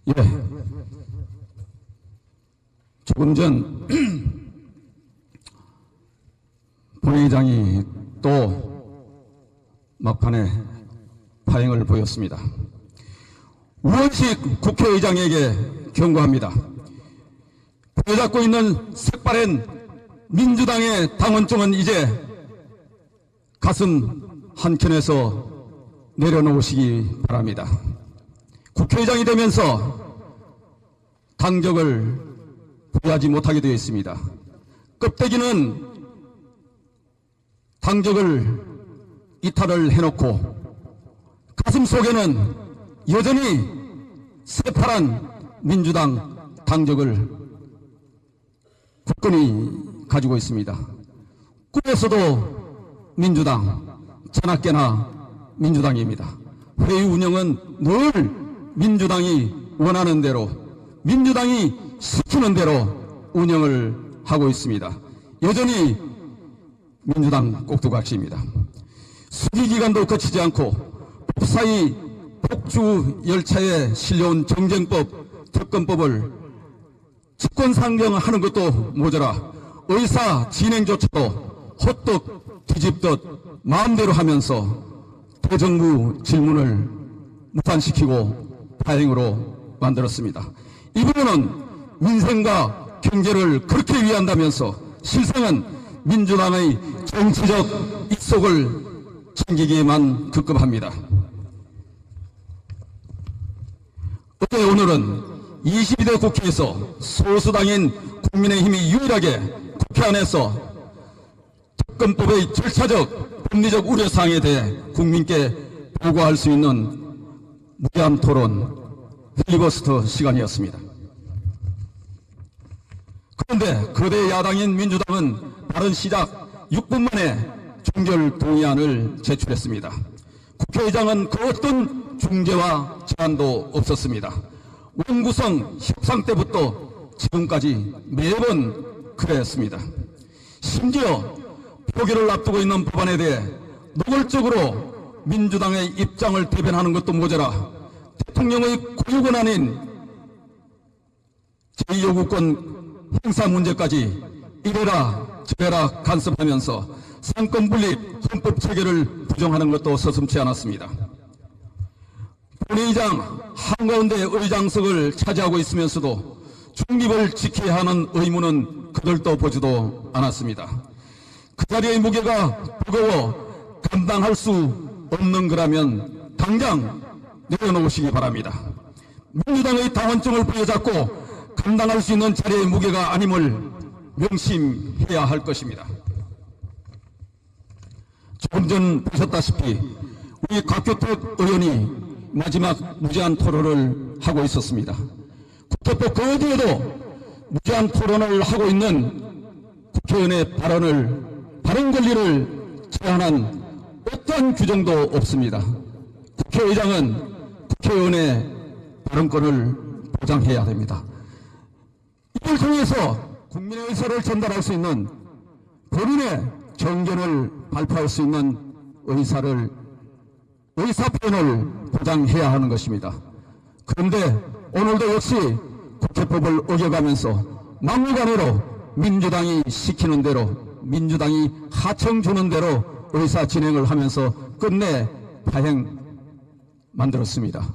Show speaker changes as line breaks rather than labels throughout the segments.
예. 조금 전 본회의장이 또 막판에 파행을 보였습니다. 우원식 국회의장에게 경고합니다. 부여잡고 있는 색바랜 민주당의 당원증은 이제 가슴 한켠에서 내려놓으시기 바랍니다. 국회의장이 되면서 당적을 부여하지 못하게 되어 있습니다. 껍데기는 당적을 이탈을 해놓고 가슴 속에는 여전히 새파란 민주당 당적을 굳건히 가지고 있습니다. 꿈에서도 민주당, 자나깨나 민주당입니다. 회의 운영은 늘 민주당이 원하는 대로, 민주당이 시키는 대로 운영을 하고 있습니다. 여전히 민주당 꼭두각시입니다. 수기기간도 거치지 않고 법사위 복주 열차에 실려온 정쟁법, 특검법을 직권상정하는 것도 모자라 의사 진행조차도 헛떡 뒤집듯 마음대로 하면서 대정부 질문을 무산시키고 파행으로 만들었습니다. 이 부분은 민생과 경제를 그렇게 위한다면서 실상은 민주당의 정치적 입속을 챙기기에만 급급합니다. 어제 오늘은 22대 국회에서 소수당인 국민의힘이 유일하게 국회 안에서 특검법의 절차적 법리적 우려사항에 대해 국민께 보고할 수 있는 무제한 토론 필리버스터 시간이었습니다. 그런데 거대 야당인 민주당은 발언 시작 6분 만에 종결 동의안을 제출했습니다. 국회의장은 그 어떤 중재와 제안도 없었습니다. 원구성 협상 때부터 지금까지 매번 그랬습니다. 심지어 표결을 앞두고 있는 법안에 대해 노골적으로 민주당의 입장을 대변하는 것도 모자라 대통령의 고유권 아닌 제2요구권 행사 문제까지 이래라 저래라 간섭하면서 상권 분립 헌법 체계를 부정하는 것도 서슴지 않았습니다. 본회의장 한가운데 의장석을 차지하고 있으면서도 중립을 지켜야 하는 의무는 그들도 보지도 않았습니다. 그 자리의 무게가 무거워 감당할 수 없는 거라면 당장 내려놓으시기 바랍니다. 민주당의 당원증을 부여잡고 감당할 수 있는 자리의 무게가 아님을 명심해야 할 것입니다. 조금 전 보셨다시피 우리 곽교택 의원이 마지막 무제한 토론을 하고 있었습니다. 국회법 그 어디에도 무제한 토론을 하고 있는 국회의원의 발언 권리를 제한한 어떠한 규정도 없습니다. 국회의장은 국회의원의 발언권을 보장해야 됩니다. 이를 통해서 국민의 의사를 전달할 수 있는 본인의 정견을 발표할 수 있는 의사 표현을 보장해야 하는 것입니다. 그런데 오늘도 역시 국회법을 어겨가면서 막무가내로 민주당이 시키는 대로, 민주당이 하청 주는 대로 의사 진행을 하면서 끝내 파행 만들었습니다.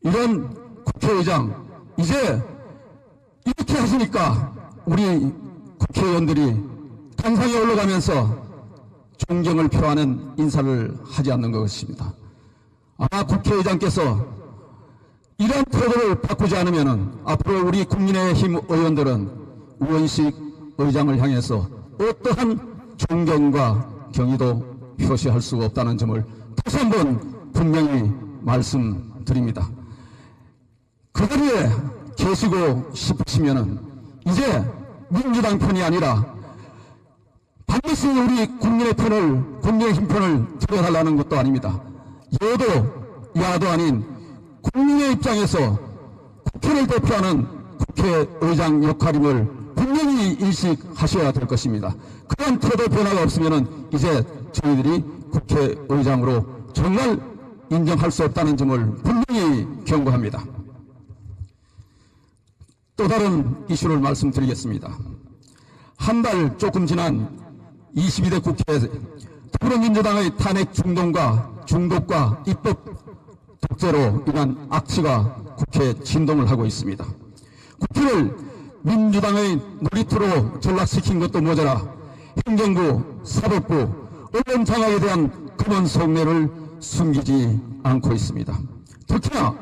이런 국회의장, 이제 이렇게 하시니까 우리 국회의원들이 단상에 올라가면서 존경을 표하는 인사를 하지 않는 것입니다. 아마 국회의장께서 이런 태도를 바꾸지 않으면 앞으로 우리 국민의힘 의원들은 우원식 의장을 향해서 어떠한 존경과 경의도 표시할 수가 없다는 점을 다시 한번 분명히 말씀드립니다. 그 자리에 계시고 싶으시면은 이제 민주당 편이 아니라 반드시 우리 국민의 편을, 국민의힘 편을 들어달라는 것도 아닙니다. 여도 야도 아닌 국민의 입장에서 국회를 대표하는 국회의장 역할임을 분명히 인식하셔야 될 것입니다. 그런 태도 변화가 없으면 이제 저희들이 국회의장으로 정말 인정할 수 없다는 점을 분명히 경고합니다. 또 다른 이슈를 말씀드리겠습니다. 한 달 조금 지난 22대 국회 더불어민주당의 탄핵 중독과 입법 독재로 인한 악취가 국회에 진동을 하고 있습니다. 국회를 민주당의 놀이터로 전락시킨 것도 모자라 행정부, 사법부, 언론 장악에 대한 검은 속내를 숨기지 않고 있습니다. 특히나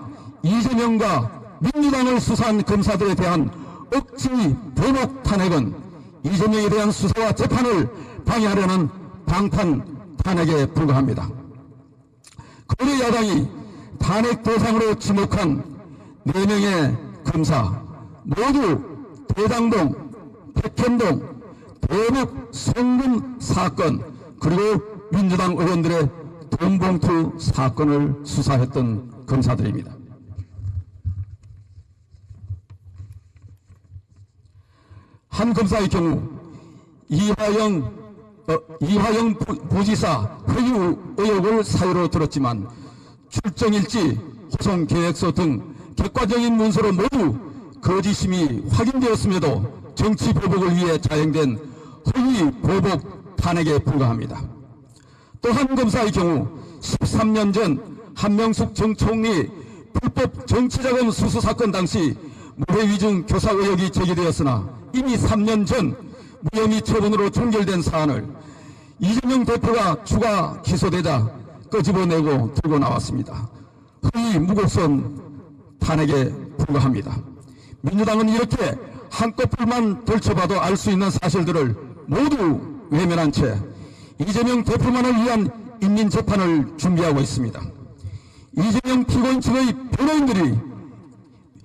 이재명과 민주당을 수사한 검사들에 대한 억지 보복 탄핵은 이재명에 대한 수사와 재판을 방해하려는 방탄 탄핵에 불과합니다. 거대 야당이 탄핵 대상으로 지목한 4명의 검사 모두 대장동, 백현동, 대북 송금 사건 그리고 민주당 의원들의 돈봉투 사건을 수사했던 검사들입니다. 한 검사의 경우 이화영 부지사 회유 의혹을 사유로 들었지만 출정일지, 호송계획서 등 객관적인 문서로 모두 거짓임이 확인되었음에도 정치 보복을 위해 자행된 허위 보복 탄핵에 불과합니다. 또 한 검사의 경우 13년 전 한명숙 전 총리 불법 정치자금 수수 사건 당시 무례위증 교사 의혹이 제기되었으나 이미 3년 전 무혐의 처분으로 종결된 사안을 이재명 대표가 추가 기소되자 끄집어내고 들고 나왔습니다. 허위 무곡선 탄핵에 불과합니다. 민주당은 이렇게 한꺼풀만 들춰봐도 알 수 있는 사실들을 모두 외면한 채 이재명 대표만을 위한 인민재판을 준비하고 있습니다. 이재명 피고인 측의 변호인들이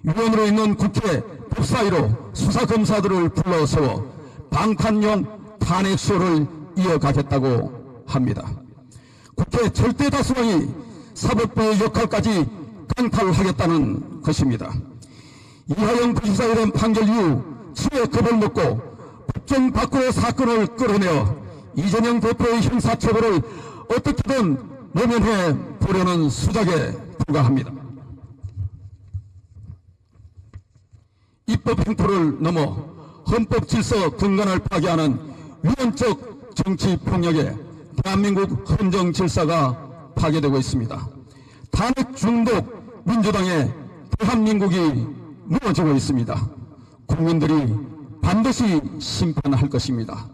위원으로 있는 국회 법사위로 수사검사들을 불러세워 방탄용 탄핵쇼를 이어가겠다고 합니다. 국회 절대 다수당이 사법부의 역할까지 강탈하겠다는 것입니다. 이화영 부지사에 대한 판결 이후 치에 겁을 먹고 법정 밖으로 사건을 끌어내어 이재명 대표의 형사처벌을 어떻게든 모면해 보려는 수작에 불과합니다. 입법 행포를 넘어 헌법 질서 근간을 파괴하는 위헌적 정치 폭력에 대한민국 헌정 질서가 파괴되고 있습니다. 탄핵 중독 민주당의 대한민국이 무너지고 있습니다. 국민들이 반드시 심판할 것입니다.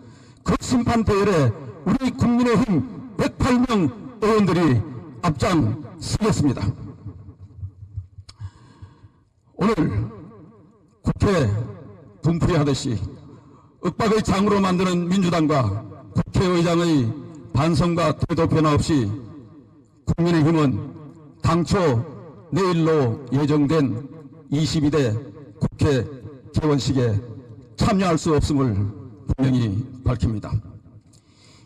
그 심판 대열에 우리 국민의힘 108명 의원들이 앞장서겠습니다. 오늘 국회 분풀이하듯이 윽박의 장으로 만드는 민주당과 국회의장의 반성과 태도 변화 없이 국민의힘은 당초 내일로 예정된 22대 국회 개원식에 참여할 수 없음을 분명히 밝힙니다.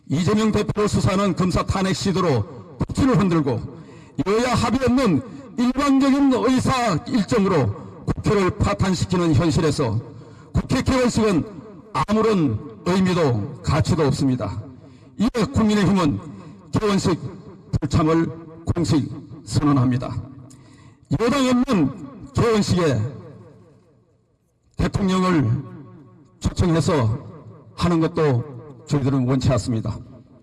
이재명 대표를 수사하는 검사 탄핵 시도로 법치를 흔들고 여야 합의 없는 일방적인 의사 일정으로 국회를 파탄시키는 현실에서 국회 개원식은 아무런 의미도 가치도 없습니다. 이에 국민의힘은 개원식 불참을 공식 선언합니다. 여당 없는 개원식에 대통령을 초청해서 하는 것도 저희들은 원치 않습니다.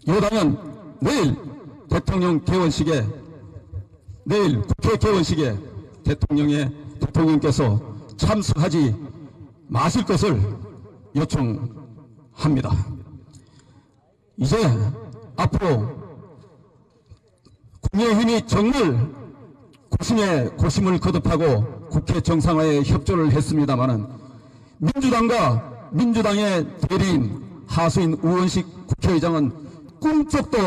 여당은 내일 국회 개원식에 대통령께서 참석하지 마실 것을 요청합니다. 이제 앞으로 국민의힘이 정말 고심에 고심을 거듭하고 국회 정상화에 협조를 했습니다마는 민주당과 민주당의 대리인 하수인 우원식 국회의장은 꿈쩍도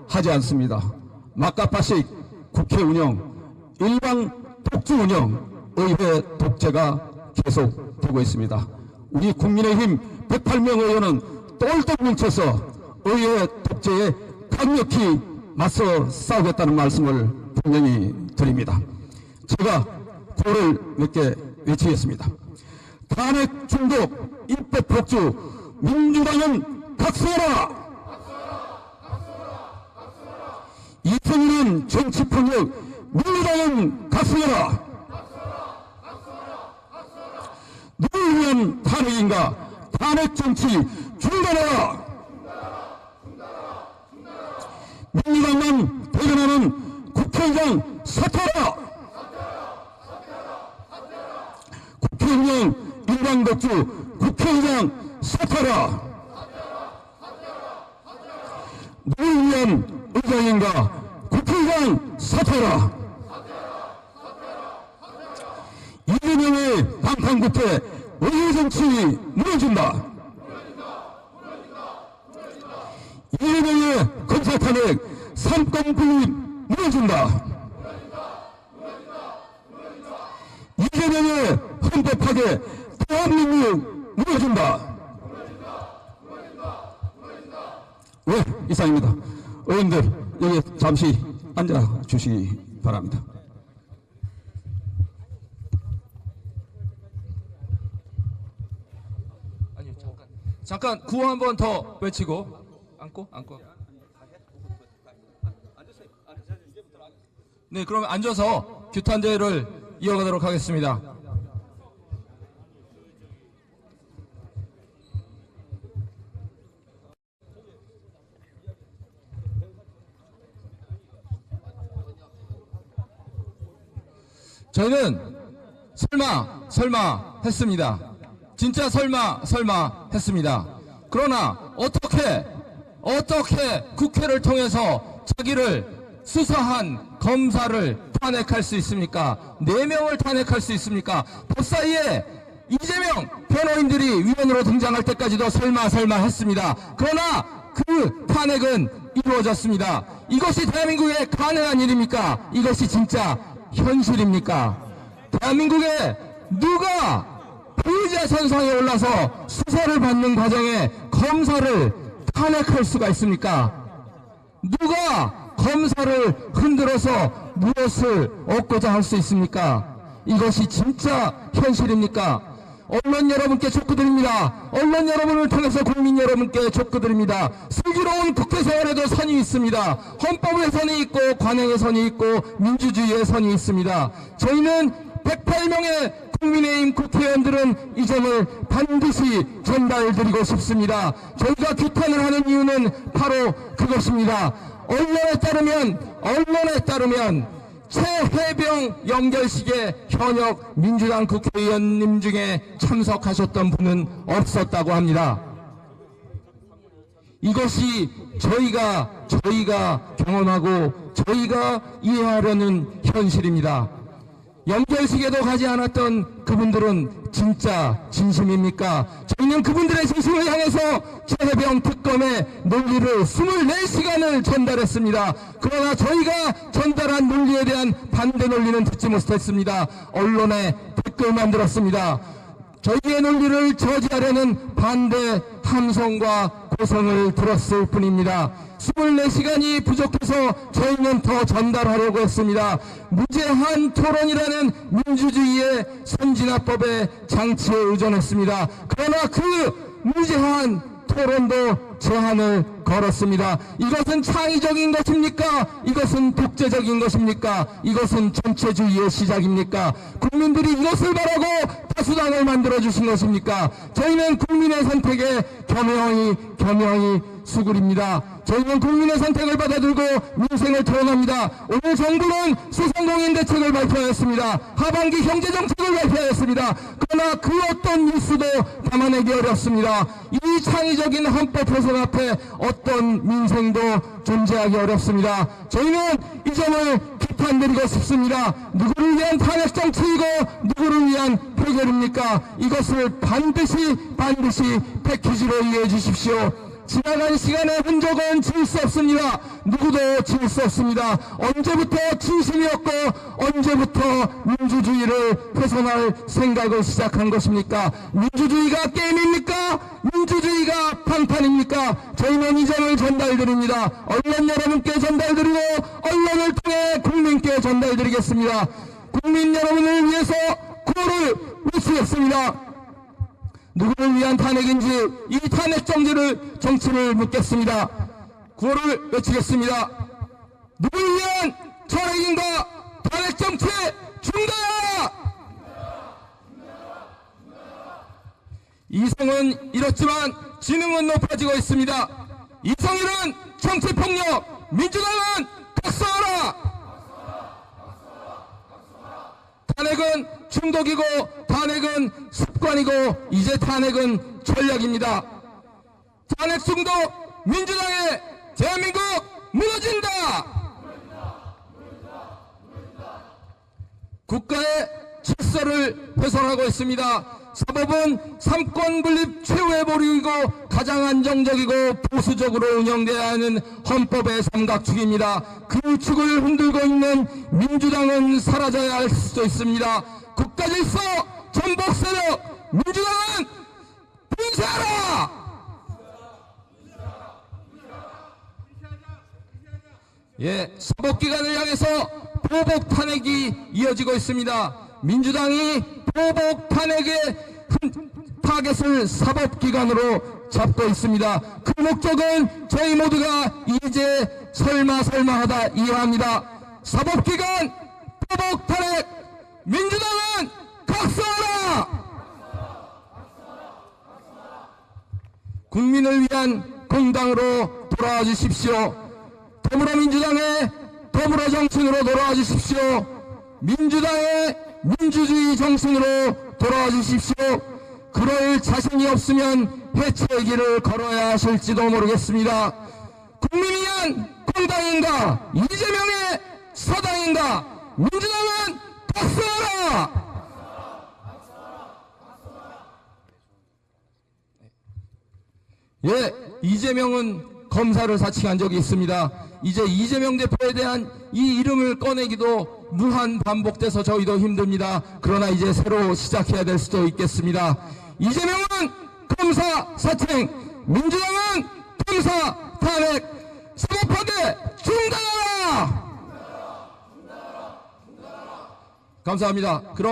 하지 않습니다. 막가파식 국회 운영, 일방 독주 운영, 의회 독재가 계속되고 있습니다. 우리 국민의힘 108명 의원은 똘똘 뭉쳐서 의회 독재에 강력히 맞서 싸우겠다는 말씀을 분명히 드립니다. 제가 고를 몇 개 외치겠습니다. 탄핵 중독, 입법 폭주, 민주당은 각성하라! 이승윤은 정치폭력, 민주당은 각성하라! 탄핵인가? 탄핵 정치 중단하라! 민주당만 대변하는 국회의장 사퇴하라! 국회의장 일당독주 국회의장 사퇴하라! 누굴 위한 의장인가? 국회의장 사퇴하라! 이재명의 방탄국회 의회정치 무너진다! 이재명의 검사탄핵 3권 구입 무너진다! 이재명의 헌법 파괴 대한민국 무너진다! 네, 이상입니다. 의원들 여기 잠시 앉아 주시기 바랍니다.
아니요, 잠깐 구호 한 번 더 외치고 앉고. 네, 그러면 앉아서 규탄대회를 이어가도록 하겠습니다. 저희는 설마 했습니다. 진짜 설마 했습니다. 그러나 어떻게 국회를 통해서 자기를 수사한 검사를 탄핵할 수 있습니까? 4명을 탄핵할 수 있습니까? 그 사이에 이재명 변호인들이 위원으로 등장할 때까지도 설마 했습니다. 그러나 그 탄핵은 이루어졌습니다. 이것이 대한민국에 가능한 일입니까? 이것이 진짜 현실입니까? 대한민국에 누가 피의자 선상에 올라서 수사를 받는 과정에 검사를 탄핵할 수가 있습니까? 누가 검사를 흔들어서 무엇을 얻고자 할 수 있습니까? 이것이 진짜 현실입니까? 언론 여러분께 촉구드립니다. 언론 여러분을 통해서 국민 여러분께 촉구드립니다. 슬기로운 국회 생활에도 선이 있습니다. 헌법의 선이 있고 관행의 선이 있고 민주주의의 선이 있습니다. 저희는 108명의 국민의힘 국회의원들은 이 점을 반드시 전달드리고 싶습니다. 저희가 규탄을 하는 이유는 바로 그것입니다. 언론에 따르면 최해병 연결식에 현역 민주당 국회의원님 중에 참석하셨던 분은 없었다고 합니다. 이것이 저희가 경험하고 저희가 이해하려는 현실입니다. 연결식에도 가지 않았던 그분들은 진짜 진심입니까? 저희는 그분들의 진심을 향해서 최해병 특검의 논리를 24시간을 전달했습니다. 그러나 저희가 전달한 논리에 대한 반대 논리는 듣지 못했습니다. 언론에 댓글 만들었습니다. 저희의 논리를 저지하려는 반대 함성과 고성을 들었을 뿐입니다. 24시간이 부족해서 저희는 더 전달하려고 했습니다. 무제한 토론이라는 민주주의의 선진화법의 장치에 의존했습니다. 그러나 그 무제한 토론도 제한을 걸었습니다. 이것은 창의적인 것입니까? 이것은 독재적인 것입니까? 이것은 전체주의의 시작입니까? 국민들이 이것을 바라고 다수당을 만들어주신 것입니까? 저희는 국민의 선택에 겸허히 수굴입니다. 저희는 국민의 선택을 받아들고 민생을 토론합니다. 오늘 정부는 소상공인 대책을 발표하였습니다. 하반기 경제정책을 발표하였습니다. 그러나 그 어떤 뉴스도 담아내기 어렵습니다. 이 창의적인 헌법 훼손 앞에 어떤 민생도 존재하기 어렵습니다. 저희는 이 점을 규탄드리고 싶습니다. 누구를 위한 탄핵 정치이고 누구를 위한 표결입니까? 이것을 반드시 패키지로 이해해 주십시오. 지나간 시간의 흔적은 지울 수 없습니다. 누구도 지울 수 없습니다. 언제부터 진심이었고 언제부터 민주주의를 훼손할 생각을 시작한 것입니까? 민주주의가 게임입니까? 민주주의가 방탄입니까? 저희는 이 점을 전달드립니다. 언론 여러분께 전달드리고 언론을 통해 국민께 전달드리겠습니다. 국민 여러분을 위해서 구호를 외치겠습니다. 누구를 위한 탄핵인지 이 탄핵 정치를 묻겠습니다. 구호를 외치겠습니다. 누구를 위한 탄핵인가? 탄핵 정치 중단하라!
이성은 잃었지만 지능은 높아지고 있습니다. 이성이는 정치폭력, 민주당은 각성하라! 탄핵은 중독이고 탄핵은 습관이고 이제 탄핵은 전략입니다. 탄핵 중독 민주당의 대한민국 무너진다! 국가의 질서를 훼손하고 있습니다. 사법은 삼권 분립 최후의 보루이고 가장 안정적이고 보수적으로 운영돼야 하는 헌법의 삼각축입니다. 그 축을 흔들고 있는 민주당은 사라져야 할 수도 있습니다. 국가질서, 전복 세력, 민주당은 분쇄하라! 예, 사법기관을 향해서 보복 탄핵이 이어지고 있습니다. 민주당이 보복 탄핵의 타겟을 사법기관으로 잡고 있습니다. 그 목적은 저희 모두가 이제 설마하다 이해합니다. 사법기관 보복 탄핵, 민주당은 각성하라! 국민을 위한 공당으로 돌아와 주십시오. 더불어민주당의 더불어 정신으로 돌아와 주십시오. 민주당의 민주주의 정신으로 돌아와 주십시오. 그럴 자신이 없으면 해체의 길을 걸어야 하실지도 모르겠습니다. 국민이 위한 공당인가? 이재명의 사당인가? 민주당은 각성하라! 예, 이재명은 검사를 사칭한 적이 있습니다. 이제 이재명 대표에 대한 이 이름을 꺼내기도 무한 반복돼서 저희도 힘듭니다. 그러나 이제 새로 시작해야 될 수도 있겠습니다. 이재명은 검사 사칭, 민주당은 검사 탄핵, 사법파괴 중단하라! 감사합니다. 그럼